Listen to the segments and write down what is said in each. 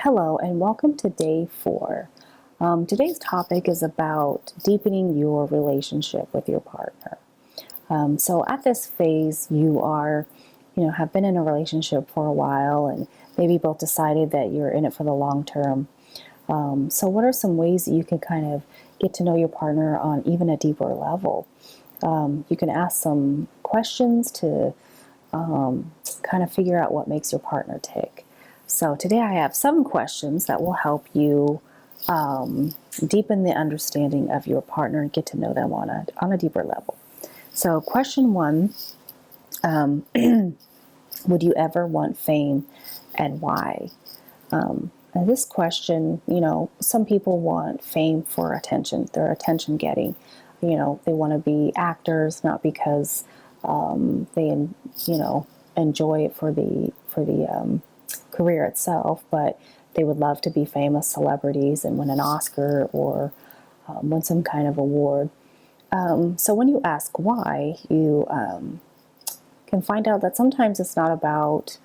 Hello, and welcome to day 4. Today's topic is about deepening your relationship with your partner. So at this phase, have been in a relationship for a while, and maybe both decided that you're in it for the long term. So what are some ways that you can kind of get to know your partner on even a deeper level? You can ask some questions to kind of figure out what makes your partner tick. So today I have some questions that will help you deepen the understanding of your partner and get to know them on a deeper level. So question 1, would you ever want fame and why? And this question, some people want fame for attention. They're attention getting. They want to be actors, not because they, enjoy it for the career itself, but they would love to be famous celebrities and win an Oscar or win some kind of award. So when you ask why, you can find out that sometimes it's not about,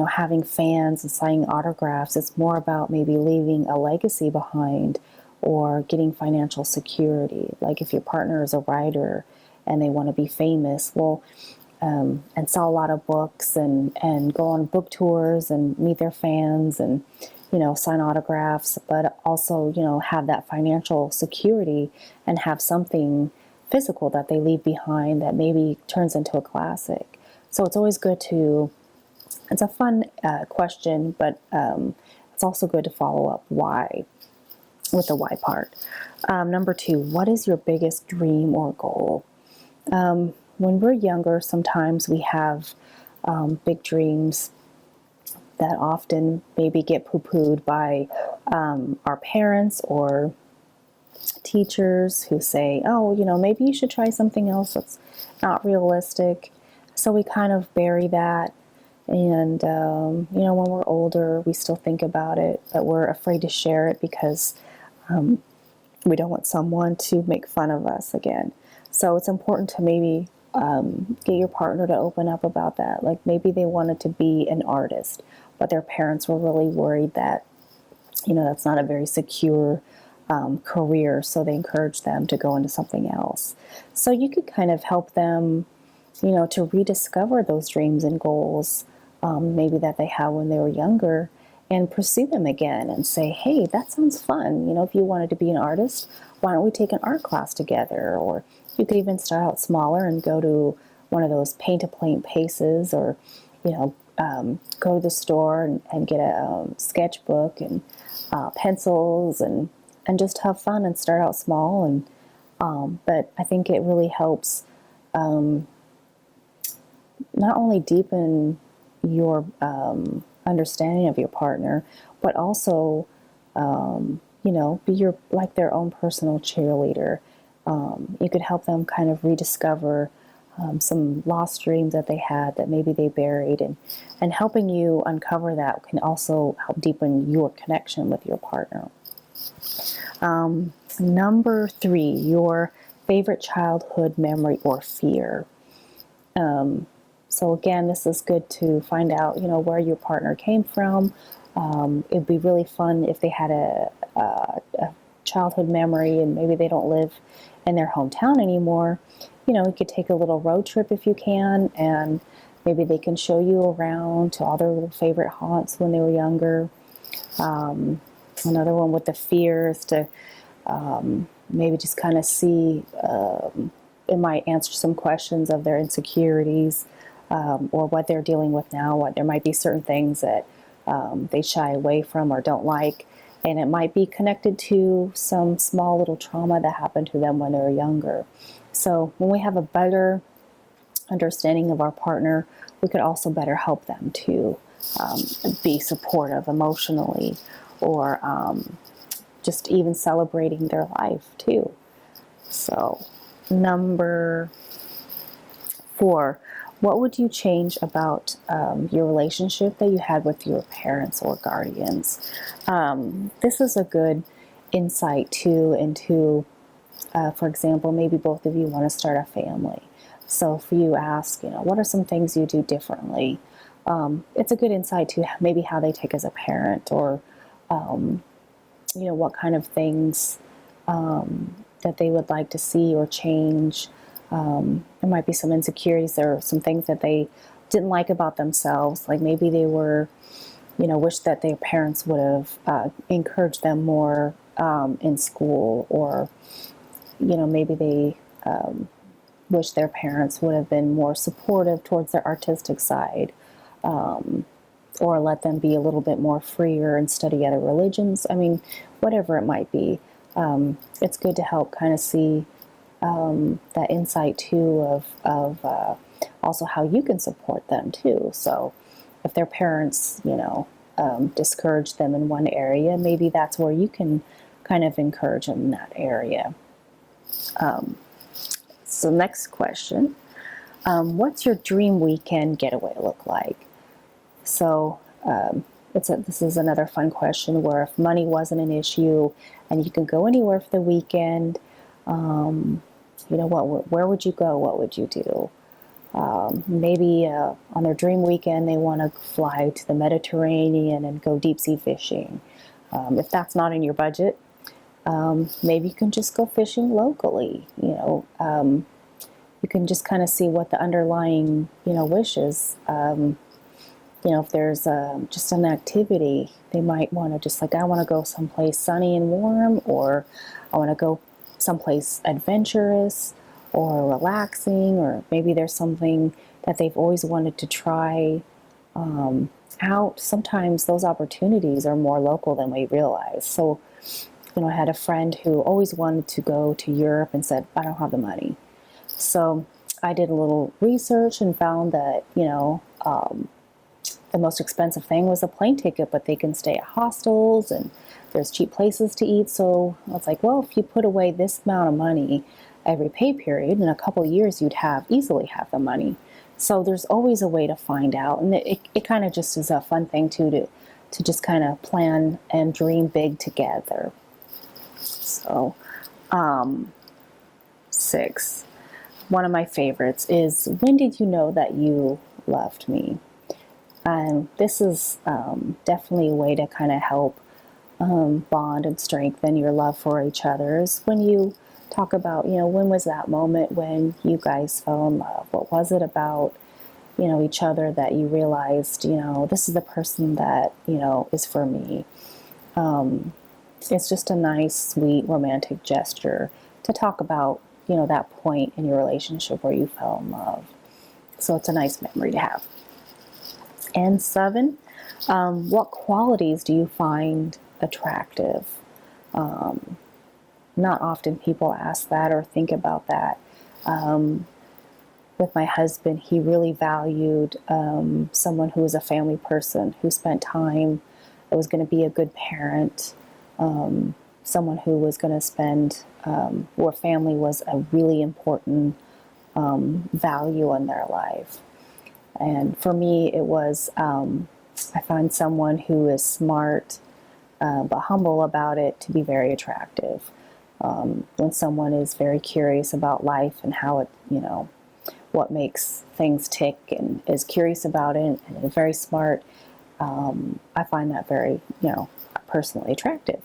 having fans and signing autographs. It's more about maybe leaving a legacy behind or getting financial security. Like if your partner is a writer and they want to be famous, and sell a lot of books and go on book tours and meet their fans and, sign autographs, but also, have that financial security and have something physical that they leave behind that maybe turns into a classic. So it's always good it's a fun question, but it's also good to follow up why, with the why part. Number 2, what is your biggest dream or goal? When we're younger, sometimes we have big dreams that often maybe get poo-pooed by our parents or teachers who say, oh, maybe you should try something else that's not realistic. So we kind of bury that. And, when we're older, we still think about it, but we're afraid to share it because we don't want someone to make fun of us again. So it's important to maybe get your partner to open up about that. Like maybe they wanted to be an artist, but their parents were really worried that, that's not a very secure career. So they encouraged them to go into something else. So you could kind of help them, to rediscover those dreams and goals, maybe that they had when they were younger, and pursue them again and say, hey, that sounds fun. If you wanted to be an artist, why don't we take an art class together? Or you could even start out smaller and go to one of those paint-to-paint paces, or, go to the store and get a sketchbook and pencils and just have fun and start out small. And but I think it really helps not only deepen your understanding of your partner, but also, be their own personal cheerleader. You could help them kind of rediscover some lost dreams that they had that maybe they buried, and helping you uncover that can also help deepen your connection with your partner. Number 3, your favorite childhood memory or fear. So again, this is good to find out, where your partner came from. It'd be really fun if they had a childhood memory and maybe they don't live in their hometown anymore. You could take a little road trip if you can, and maybe they can show you around to all their little favorite haunts when they were younger. Another one with the fear is to maybe just kind of see, it might answer some questions of their insecurities, or what they're dealing with now. There might be certain things that they shy away from or don't like, and it might be connected to some small little trauma that happened to them when they were younger. So when we have a better understanding of our partner, we could also better help them to be supportive emotionally, or just even celebrating their life too. So number 4, what would you change about your relationship that you had with your parents or guardians? This is a good insight too into, for example, maybe both of you want to start a family. So if you ask, what are some things you do differently? it's a good insight to maybe how they take as a parent, or what kind of things that they would like to see or change. There might be some insecurities or some things that they didn't like about themselves. Like maybe they were, wish that their parents would have encouraged them more in school, or, maybe they wish their parents would have been more supportive towards their artistic side, or let them be a little bit more freer and study other religions. I mean, whatever it might be. It's good to help kind of see that insight too of also how you can support them too. So if their parents, discourage them in one area, maybe that's where you can kind of encourage them in that area. So next question, what's your dream weekend getaway look like? So this is another fun question, where if money wasn't an issue and you could go anywhere for the weekend, where would you go? What would you do? Maybe on their dream weekend, they want to fly to the Mediterranean and go deep sea fishing. If that's not in your budget, maybe you can just go fishing locally. You can just kind of see what the underlying, wish is. If there's just an activity, they might want to just I want to go someplace sunny and warm, or I want to go someplace adventurous or relaxing, or maybe there's something that they've always wanted to try out. Sometimes those opportunities are more local than we realize. So, I had a friend who always wanted to go to Europe and said, I don't have the money. So I did a little research and found that, the most expensive thing was a plane ticket, but they can stay at hostels and there's cheap places to eat. So I was like, well, if you put away this amount of money every pay period, in a couple of years, you'd easily have the money. So there's always a way to find out. And it kind of just is a fun thing too, to just kind of plan and dream big together. So 6, one of my favorites is, when did you know that you loved me? And this is definitely a way to kind of help bond and strengthen your love for each other, is when you talk about, when was that moment when you guys fell in love? What was it about, each other that you realized, this is the person that, is for me? It's just a nice, sweet, romantic gesture to talk about, that point in your relationship where you fell in love. So it's a nice memory to have. And 7, what qualities do you find attractive? Not often people ask that or think about that. With my husband, he really valued someone who was a family person, who spent time, that was going to be a good parent, someone who was going to spend, where family was a really important value in their life. And for me, it was, I find someone who is smart but humble about it to be very attractive. When someone is very curious about life and how it, what makes things tick, and is curious about it and is very smart, I find that very, personally attractive.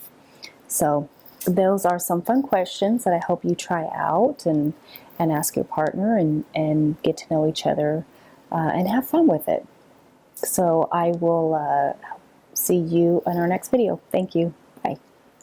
So those are some fun questions that I hope you try out and ask your partner, and get to know each other and have fun with it. So I will see you in our next video. Thank you. Bye.